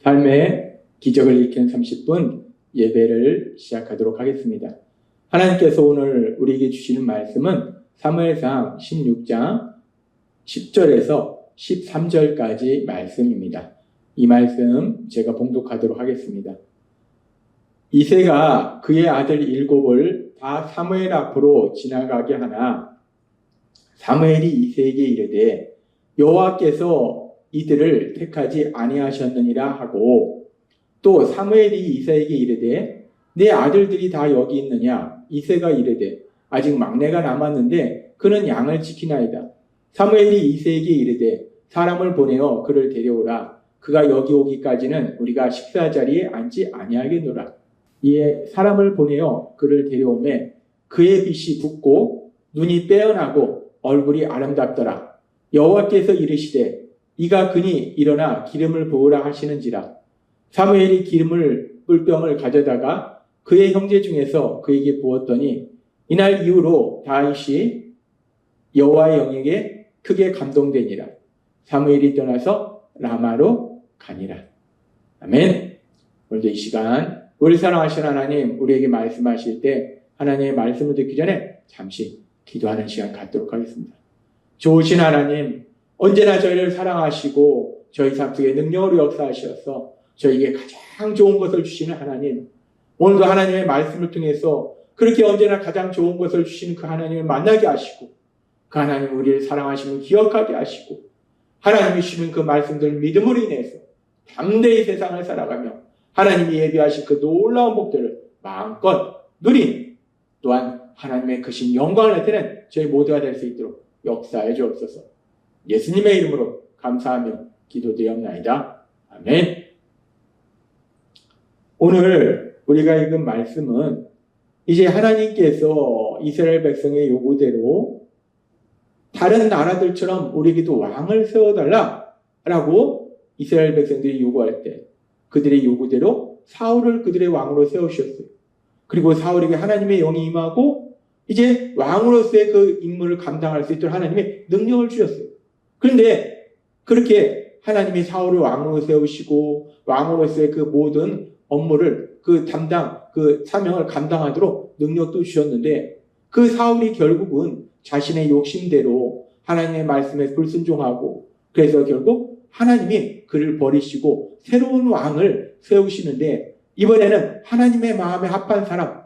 삶의 기적을 일으키는 30분 예배를 시작하도록 하겠습니다. 하나님께서 오늘 우리에게 주시는 말씀은 사무엘상 16장 10절에서 13절까지 말씀입니다. 이 말씀 제가 봉독하도록 하겠습니다. 이새가 그의 아들 7을 다 사무엘 앞으로 지나가게 하나 사무엘이 이새에게 이르되 여호와께서 이들을 택하지 아니하셨느니라 하고, 또 사무엘이 이새에게 이르되 내 아들들이 다 여기 있느냐? 이새가 이르되 아직 막내가 남았는데 그는 양을 지키나이다. 사무엘이 이새에게 이르되 사람을 보내어 그를 데려오라. 그가 여기 오기까지는 우리가 식사 자리에 앉지 아니하겠노라. 이에 사람을 보내어 그를 데려오매 그의 빛이 붓고 눈이 빼어나고 얼굴이 아름답더라. 여호와께서 이르시되 이가 그니 일어나 기름을 부으라 하시는지라. 사무엘이 기름을 뿔병을 가져다가 그의 형제 중에서 그에게 부었더니 이날 이후로 다윗이 여호와의 영에게 크게 감동되니라. 사무엘이 떠나서 라마로 가니라. 아멘. 오늘도 이 시간 우리 사랑하신 하나님, 우리에게 말씀하실 때 하나님의 말씀을 듣기 전에 잠시 기도하는 시간 갖도록 하겠습니다. 좋으신 하나님, 언제나 저희를 사랑하시고 저희 삶 속에 능력으로 역사하셔서 저희에게 가장 좋은 것을 주시는 하나님, 오늘도 하나님의 말씀을 통해서 그렇게 언제나 가장 좋은 것을 주시는 그 하나님을 만나게 하시고 그 하나님 우리를 사랑하시면 기억하게 하시고 하나님이 주시는 그 말씀들을 믿음으로 인해서 담대히 세상을 살아가며 하나님이 예비하신 그 놀라운 복들을 마음껏 누린, 또한 하나님의 크신 영광을 나타내는 저희 모두가 될 수 있도록 역사해 주옵소서. 예수님의 이름으로 감사하며 기도드리옵나이다. 아멘. 오늘 우리가 읽은 말씀은 이제 하나님께서 이스라엘 백성의 요구대로 다른 나라들처럼 우리에게도 왕을 세워달라라고 이스라엘 백성들이 요구할 때 그들의 요구대로 사울을 그들의 왕으로 세우셨어요. 그리고 사울에게 하나님의 영이 임하고 이제 왕으로서의 그 임무를 감당할 수 있도록 하나님의 능력을 주셨어요. 그런데 그렇게 하나님이 사울을 왕으로 세우시고 왕으로서의 그 모든 업무를 그 사명을 감당하도록 능력도 주셨는데 그 사울이 결국은 자신의 욕심대로 하나님의 말씀에 불순종하고 그래서 결국 하나님이 그를 버리시고 새로운 왕을 세우시는데 이번에는 하나님의 마음에 합한 사람,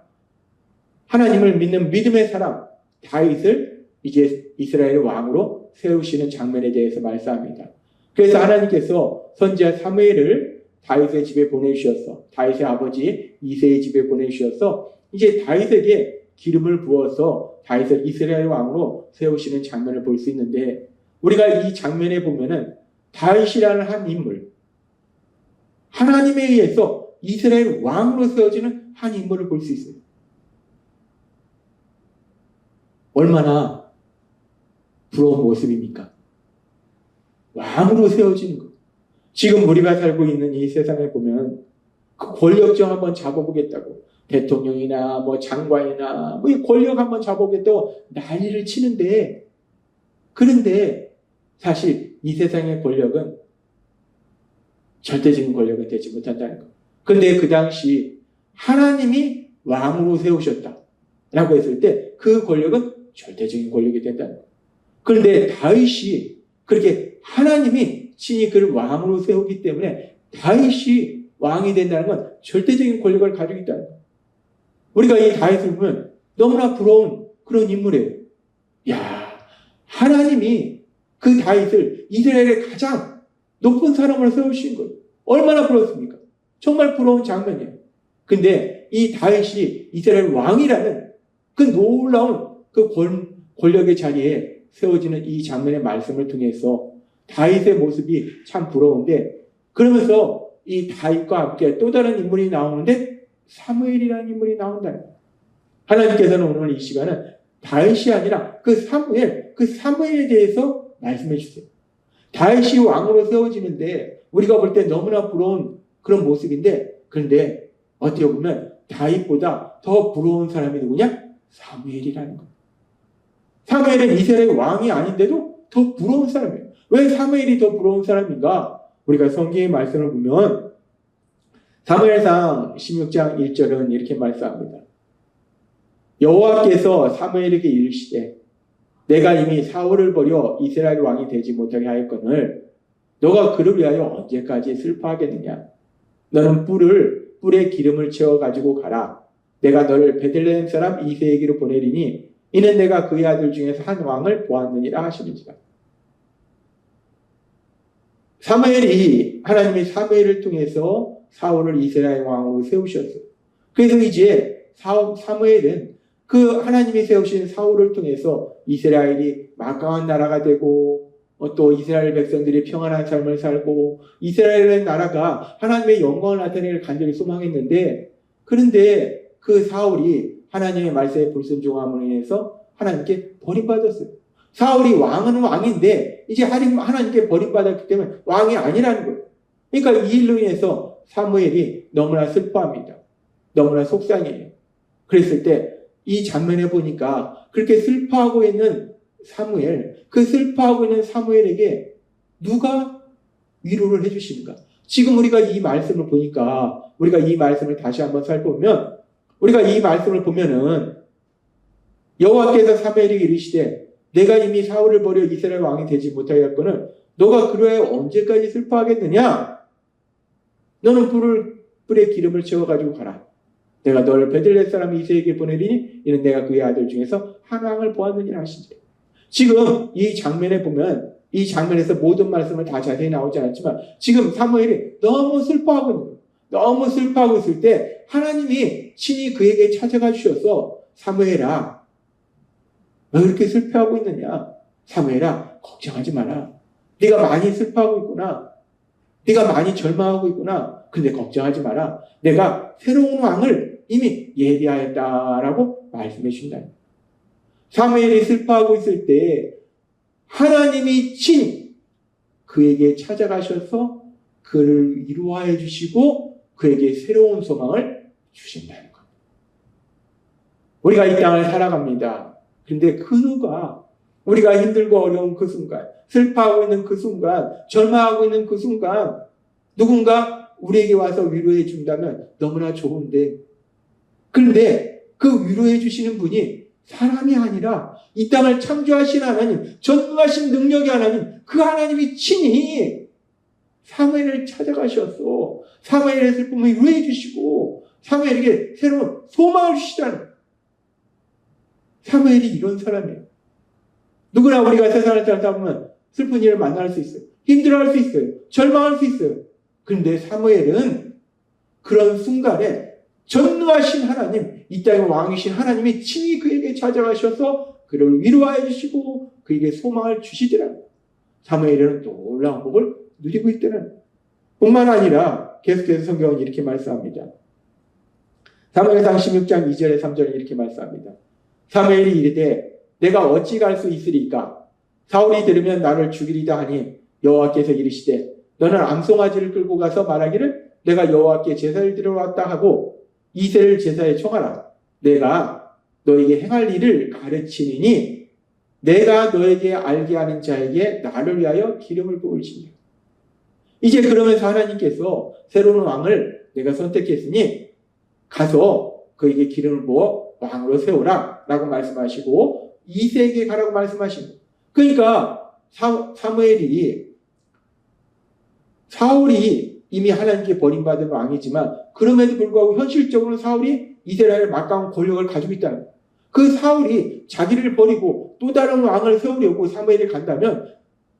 하나님을 믿는 믿음의 사람 다윗을 이제 이스라엘의 왕으로 세우시는 장면에 대해서 말씀합니다. 그래서 하나님께서 선지자 사무엘을 다윗의 집에 보내주셔서 다윗의 아버지 이새의 집에 보내주셔서 이제 다윗에게 기름을 부어서 다윗을 이스라엘 왕으로 세우시는 장면을 볼 수 있는데 우리가 이 장면에 보면은 다윗이라는 한 인물, 하나님에 의해서 이스라엘 왕으로 세워지는 한 인물을 볼 수 있어요. 얼마나 부러운 모습입니까? 왕으로 세워지는 것. 지금 우리가 살고 있는 이 세상에 보면 그 권력정 한번 잡아보겠다고 대통령이나 뭐 장관이나 뭐 이 권력 한번 잡아보겠다고 난리를 치는데, 그런데 사실 이 세상의 권력은 절대적인 권력은 되지 못한다는 것. 그런데 그 당시 하나님이 왕으로 세우셨다라고 했을 때 그 권력은 절대적인 권력이 된다는 것. 그런데 다윗이 그렇게 하나님이 친히 그를 왕으로 세우기 때문에 다윗이 왕이 된다는 건 절대적인 권력을 가지고 있다는 것. 우리가 이 다윗을 보면 너무나 부러운 그런 인물이에요. 야, 하나님이 그 다윗을 이스라엘의 가장 높은 사람으로 세우신 거예요. 얼마나 부럽습니까? 정말 부러운 장면이에요. 근데 이 다윗이 이스라엘 왕이라는 그 놀라운 그 권력의 자리에 세워지는 이 장면의 말씀을 통해서 다윗의 모습이 참 부러운데, 그러면서 이 다윗과 함께 또 다른 인물이 나오는데 사무엘이라는 인물이 나온다는 거예요. 하나님께서는 오늘 이 시간은 다윗이 아니라 그 사무엘에 대해서 말씀해 주세요. 다윗이 왕으로 세워지는데 우리가 볼 때 너무나 부러운 그런 모습인데, 그런데 어떻게 보면 다윗보다 더 부러운 사람이 누구냐? 사무엘이라는 거예요. 사무엘은 이스라엘 왕이 아닌데도 더 부러운 사람이에요. 왜 사무엘이 더 부러운 사람인가? 우리가 성경의 말씀을 보면 사무엘상 16장 1절은 이렇게 말씀합니다. 여호와께서 사무엘에게 이르시되 내가 이미 사울을 버려 이스라엘 왕이 되지 못하게 하였거늘 너가 그를 위하여 언제까지 슬퍼하겠느냐. 너는 뿔에 기름을 채워 가지고 가라. 내가 너를 베들레헴 사람 이새에게로 보내리니 이는 내가 그의 아들 중에서 한 왕을 보았느니라 하시는지라. 하나님이 사무엘을 통해서 사울을 이스라엘 왕으로 세우셨어요. 그래서 이제 사무엘은 그 하나님이 세우신 사울을 통해서 이스라엘이 막강한 나라가 되고 또 이스라엘 백성들이 평안한 삶을 살고 이스라엘의 나라가 하나님의 영광을 나타내기를 간절히 소망했는데, 그런데 그 사울이 하나님의 말씀에 불순종함으로 인해서 하나님께 버림받았어요. 사울이 왕은 왕인데 이제 하나님께 버림받았기 때문에 왕이 아니라는 거예요. 그러니까 이 일로 인해서 사무엘이 너무나 슬퍼합니다. 너무나 속상해요. 그랬을 때 이 장면에 보니까 그렇게 슬퍼하고 있는 그 슬퍼하고 있는 사무엘에게 누가 위로를 해주시는가? 지금 우리가 이 말씀을 보니까, 우리가 이 말씀을 다시 한번 살펴보면, 우리가 이 말씀을 보면은 여호와께서 사무엘에게 이르시되 내가 이미 사울을 버려 이스라엘 왕이 되지 못하게 했거늘 너가 그로에 언제까지 슬퍼하겠느냐? 너는 뿔에 기름을 채워가지고 가라. 내가 너를 베들레헴 사람 이새에게 보내리니 이는 내가 그의 아들 중에서 한 왕을 보았느니라 하시지. 지금 이 장면에 보면, 이 장면에서 모든 말씀을 다 자세히 나오지 않았지만 지금 사무엘이 너무 슬퍼하고 있는 거예요. 너무 슬퍼하고 있을 때 하나님이 친히 그에게 찾아가 주셔서 사무엘아, 왜 그렇게 슬퍼하고 있느냐? 사무엘아, 걱정하지 마라. 네가 많이 슬퍼하고 있구나. 네가 많이 절망하고 있구나. 근데 걱정하지 마라. 내가 새로운 왕을 이미 예비하였다라고 말씀해 주신다. 사무엘이 슬퍼하고 있을 때 하나님이 친히 그에게 찾아가셔서 그를 위로하여 주시고 그에게 새로운 소망을 주신다는 것. 우리가 이 땅을 살아갑니다. 그런데 그 누가 우리가 힘들고 어려운 그 순간, 슬퍼하고 있는 그 순간, 절망하고 있는 그 순간 누군가 우리에게 와서 위로해 준다면 너무나 좋은데, 그런데 그 위로해 주시는 분이 사람이 아니라 이 땅을 창조하신 하나님, 전능하신 능력의 하나님, 그 하나님이 친히 사무엘을 찾아가셔서 사무엘의 슬픔을 위로해 주시고 사무엘에게 새로운 소망을 주시다는, 사무엘이 이런 사람이에요. 누구나 우리가 세상을 살다 보면 슬픈 일을 만날 수 있어요. 힘들어할 수 있어요. 절망할 수 있어요. 그런데 사무엘은 그런 순간에 전능하신 하나님, 이 땅의 왕이신 하나님이 친히 그에게 찾아가셔서 그를 위로하여 주시고 그에게 소망을 주시더라고요. 사무엘은 놀라운 복을 누리고 있더라고요. 뿐만 아니라 계속해서 성경은 이렇게 말씀합니다. 사무엘상 16장 2절에 3절에 이렇게 말씀합니다. 사무엘이 이르되 내가 어찌 갈 수 있으리까? 사울이 들으면 나를 죽이리다 하니 여호와께서 이르시되 너는 암송아지를 끌고 가서 말하기를 내가 여호와께 제사를 드리러 왔다 하고 이새를 제사에 청하라. 내가 너에게 행할 일을 가르치니니 내가 너에게 알게 하는 자에게 나를 위하여 기름을 부을지니. 이제 그러면서 하나님께서 새로운 왕을 내가 선택했으니 가서 그에게 기름을 부어 왕으로 세우라 라고 말씀하시고 이새에게 가라고 말씀하신 거예요. 그러니까 사울이 이미 하나님께 버림받은 왕이지만 그럼에도 불구하고 현실적으로 사울이 이스라엘의 막강한 권력을 가지고 있다는 거예요. 그 사울이 자기를 버리고 또 다른 왕을 세우려고 사무엘이 간다면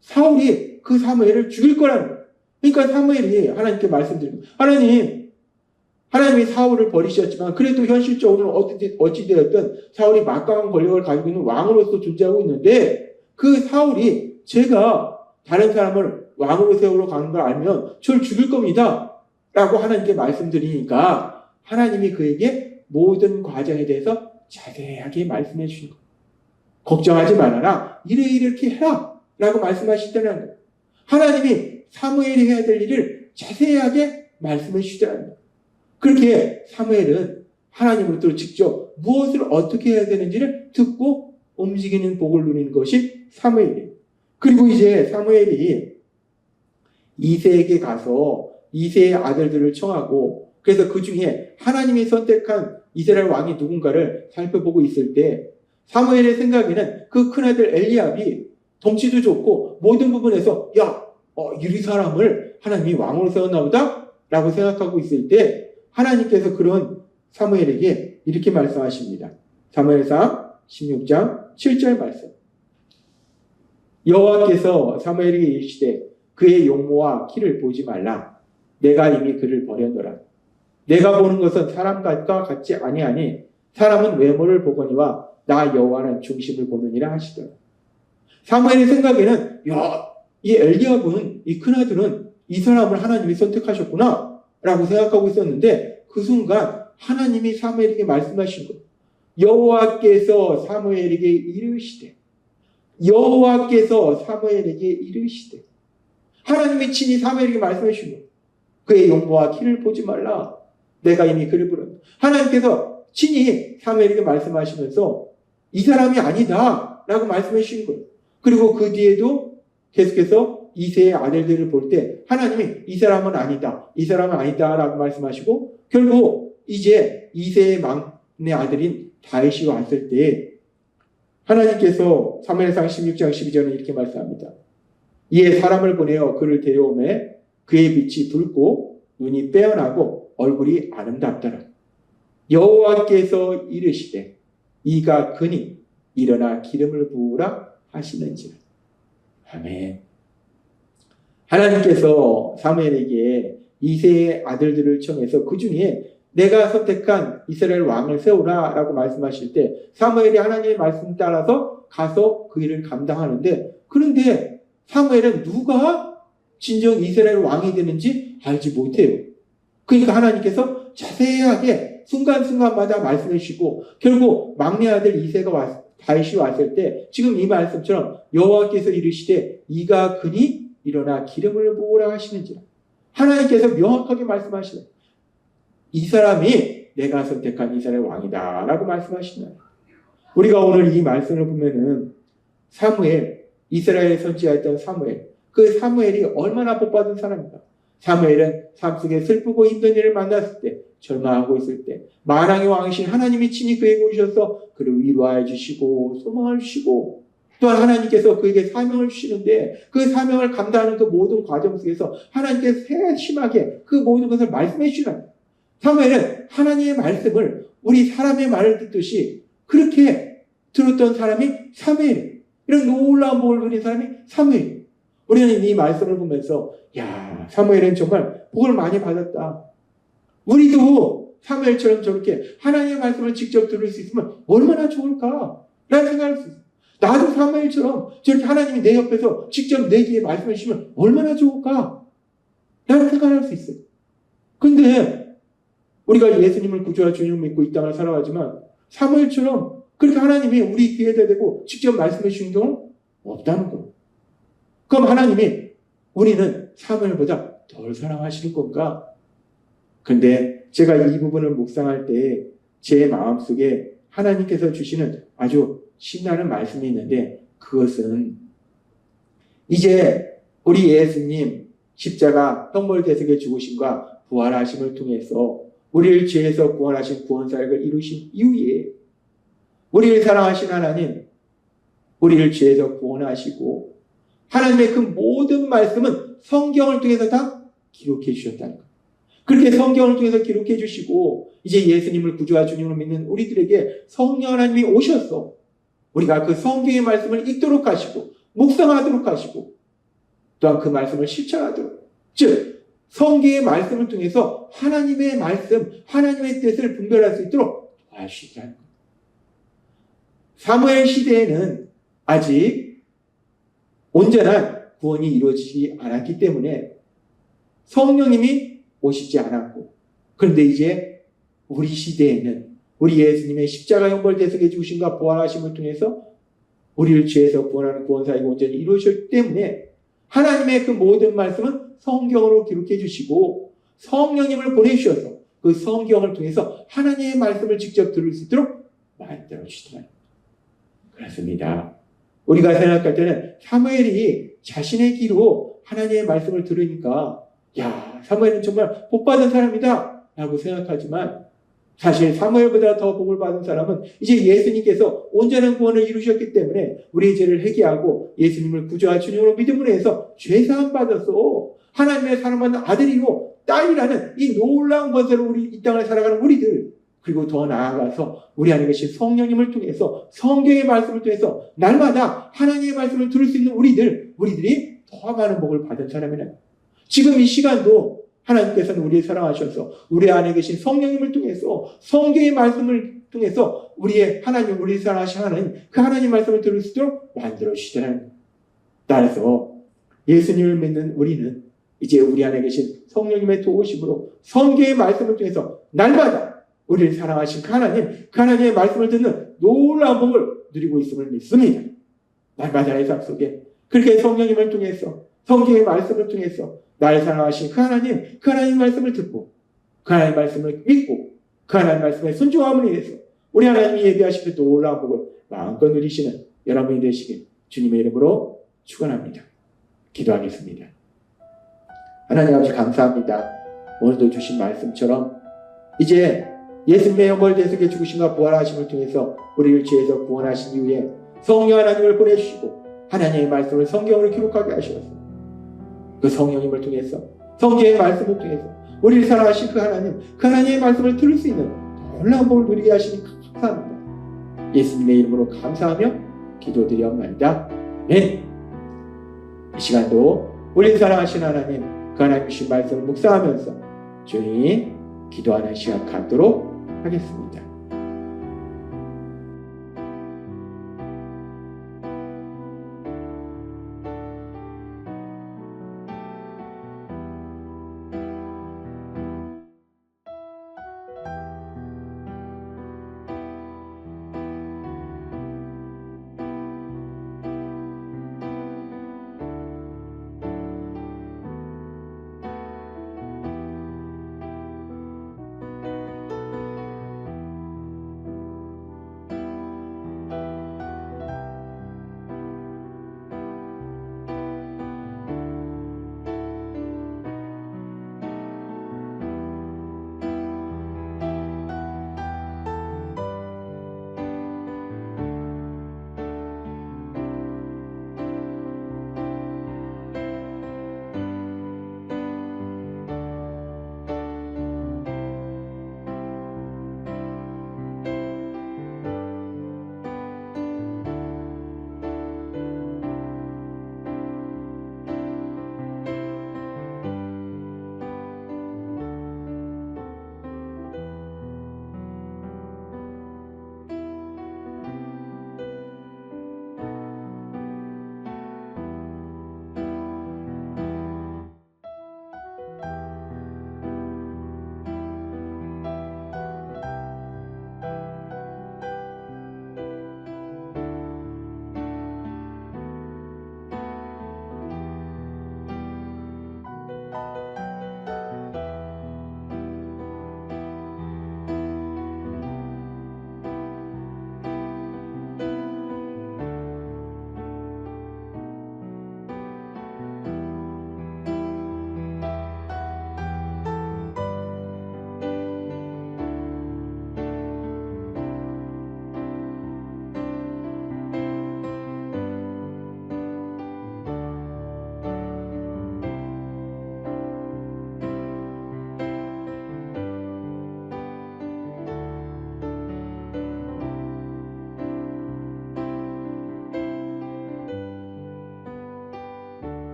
사울이 그 사무엘을 죽일 거라는 거예요. 그러니까 사무엘이 하나님께 말씀드립니다. 하나님이 사울을 버리셨지만 그래도 현실적으로는 어찌되었든 사울이 막강한 권력을 가지고 있는 왕으로서 존재하고 있는데 그 사울이 제가 다른 사람을 왕으로 세우러 가는 걸 알면 저를 죽일 겁니다 라고 하나님께 말씀드리니까 하나님이 그에게 모든 과정에 대해서 자세하게 말씀해 주신 거예요. 걱정하지 말아라. 이렇게 해라 라고 말씀하시다는 거예요. 하나님이 사무엘이 해야 될 일을 자세하게 말씀해 주시다는 거예요. 그렇게 사무엘은 하나님으로부터 직접 무엇을 어떻게 해야 되는지를 듣고 움직이는 복을 누리는 것이 사무엘이에요. 그리고 이제 사무엘이 이새에게 가서 이새의 아들들을 청하고 그래서 그 중에 하나님이 선택한 이스라엘 왕이 누군가를 살펴보고 있을 때 사무엘의 생각에는 그 큰아들 엘리압이 덩치도 좋고 모든 부분에서 이 사람을 하나님이 왕으로 세웠나 보다 라고 생각하고 있을 때 하나님께서 그런 사무엘에게 이렇게 말씀하십니다. 사무엘상 16장 7절 말씀. 여호와께서 사무엘에게 이르시되 그의 용모와 키를 보지 말라. 내가 이미 그를 버렸노라. 내가 보는 것은 사람과 같지 아니하니 사람은 외모를 보거니와 나 여호와는 중심을 보느니라 하시더라. 사무엘의 생각에는 이 엘리압은, 이 큰아들은 이 사람을 하나님이 선택하셨구나 라고 생각하고 있었는데 그 순간 하나님이 사무엘에게 말씀하신 것. 여호와께서 사무엘에게 이르시되 하나님이 친히 사무엘에게 말씀하신 것. 그의 용모와 키를 보지 말라. 내가 이미 그를 부른다. 하나님께서 친히 사무엘에게 말씀하시면서 이 사람이 아니다 라고 말씀해 주신 거예요. 그리고 그 뒤에도 계속해서 이새의 아들들을 볼 때 하나님이 이 사람은 아니다 라고 말씀하시고 결국 이제 이새의 막내 아들인 다윗이 왔을 때 하나님께서 사무엘상 16장 12절은 이렇게 말씀합니다. 이에 사람을 보내어 그를 데려오매 그의 빛이 붉고 눈이 빼어나고 얼굴이 아름답더라. 여호와께서 이르시되 이가 그니 일어나 기름을 부으라 하시는지라. 아멘. 하나님께서 사무엘에게 이새의 아들들을 청해서 그 중에 내가 선택한 이스라엘 왕을 세우라 라고 말씀하실 때 사무엘이 하나님의 말씀 따라서 가서 그 일을 감당하는데 그런데 사무엘은 누가 진정 이스라엘 왕이 되는지 알지 못해요. 그러니까 하나님께서 자세하게 순간순간마다 말씀해 주시고 결국 막내 아들 이새가 다윗이 왔을 때 지금 이 말씀처럼 여호와께서 이르시되 이가 그니 일어나 기름을 부으라 하시는지라. 하나님께서 명확하게 말씀하시네. 이 사람이 내가 선택한 이스라엘 왕이다 라고 말씀하시나요? 우리가 오늘 이 말씀을 보면은 사무엘, 이스라엘의 선지자였던 사무엘, 그 사무엘이 얼마나 복받은 사람인가. 사무엘은 삶 속에 슬프고 힘든 일을 만났을 때, 절망하고 있을 때 만왕의 왕이신 하나님이 친히 그에게 오셔서 그를 위로하여 주시고 소망을 주시고 또한 하나님께서 그에게 사명을 주시는데 그 사명을 감당하는 그 모든 과정 속에서 하나님께서 세심하게 그 모든 것을 말씀해 주시는 사무엘은 하나님의 말씀을 우리 사람의 말을 듣듯이 그렇게 들었던 사람이 사무엘이에요. 이런 놀라운 복을 누린 사람이 사무엘이에요. 우리는 이 말씀을 보면서 사무엘은 정말 복을 많이 받았다. 우리도 사무엘처럼 저렇게 하나님의 말씀을 직접 들을 수 있으면 얼마나 좋을까 라는 생각을 할 수 있어요. 나도 사무엘처럼 저렇게 하나님이 내 옆에서 직접 내 귀에 말씀해 주시면 얼마나 좋을까 라는 생각을 할 수 있어요. 근데 우리가 예수님을 구주와 주님을 믿고 이 땅을 살아가지만 사무엘처럼 그렇게 하나님이 우리 귀에다 대고 직접 말씀해 주신 경우는 없다는 거예요. 그럼 하나님이 우리는 사무엘보다 덜 사랑하시는 건가? 근데 제가 이 부분을 묵상할 때 제 마음속에 하나님께서 주시는 아주 신나는 말씀이 있는데 그것은 이제 우리 예수님 십자가 형벌대속의 죽으심과 부활하심을 통해서 우리를 죄에서 구원하신 구원사역을 이루신 이후에 우리를 사랑하신 하나님, 우리를 죄에서 구원하시고 하나님의 그 모든 말씀은 성경을 통해서 다 기록해 주셨다는 거예요. 그렇게 성경을 통해서 기록해 주시고 이제 예수님을 구주와 주님으로 믿는 우리들에게 성령 하나님이 오셔서 우리가 그 성경의 말씀을 읽도록 하시고 묵상하도록 하시고 또한 그 말씀을 실천하도록 즉 성경의 말씀을 통해서 하나님의 말씀, 하나님의 뜻을 분별할 수 있도록 도와주시라는 거예요. 사무엘 시대에는 아직 온전한 구원이 이루어지지 않았기 때문에 성령님이 오시지 않았고 그런데 이제 우리 시대에는 우리 예수님의 십자가 형벌대속의 죽으심과 부활하심을 통해서 우리를 죄에서 구원하는 구원사역이 온전히 이루어졌기 때문에 하나님의 그 모든 말씀은 성경으로 기록해 주시고 성령님을 보내주셔서 그 성경을 통해서 하나님의 말씀을 직접 들을 수 있도록 만들어 주시더라. 그렇습니다. 우리가 생각할 때는 사무엘이 자신의 귀로 하나님의 말씀을 들으니까 사무엘은 정말 복받은 사람이다 라고 생각하지만 사실 사무엘보다 더 복을 받은 사람은 이제 예수님께서 온전한 구원을 이루셨기 때문에 우리의 죄를 회개하고 예수님을 구주와 주님으로 믿음으로 해서 죄사함 받아서 하나님의 사랑받는 아들이고 딸이라는 이 놀라운 것으로 우리 이 땅을 살아가는 우리들, 그리고 더 나아가서 우리 안에 계신 성령님을 통해서 성경의 말씀을 통해서 날마다 하나님의 말씀을 들을 수 있는 우리들이 더 많은 복을 받은 사람이네요. 지금 이 시간도 하나님께서는 우리를 사랑하셔서 우리 안에 계신 성령님을 통해서 성경의 말씀을 통해서 우리의 하나님, 우리를 사랑하신 하나님, 그 하나님 말씀을 들을 수 있도록 만들어 주시잖아요. 따라서 예수님을 믿는 우리는 이제 우리 안에 계신 성령님의 도우심으로 성경의 말씀을 통해서 날마다 우리를 사랑하신 그 하나님의 말씀을 듣는 놀라운 복을 누리고 있음을 믿습니다. 날마다의 삶 속에 그렇게 성령님을 통해서 성경의 말씀을 통해서 나를 사랑하신 그 하나님 말씀을 듣고 그 하나님 말씀을 믿고 그 하나님 말씀에 순종함을 위해서 우리 하나님이 예비하신 그 놀라운 복을 마음껏 누리시는 여러분이 되시길 주님의 이름으로 축원합니다. 기도하겠습니다. 하나님 아버지 감사합니다. 오늘도 주신 말씀처럼 이제 예수님의 형벌 대속의 죽으심과 부활하심을 통해서 우리를 죄에서 구원하신 이후에 성령 하나님을 보내주시고 하나님의 말씀을 성경으로 기록하게 하셔서 그 성령님을 통해서 성경의 말씀을 통해서 우리를 사랑하신 그 하나님의 말씀을 들을 수 있는 놀라운 복을 누리게 하시니 감사합니다. 예수님의 이름으로 감사하며 기도드리옵나이다. 아멘. 이 시간도 우리를 사랑하신 하나님, 그 하나님 주신 말씀을 묵상하면서 조용히 기도하는 시간 갖도록 하겠습니다.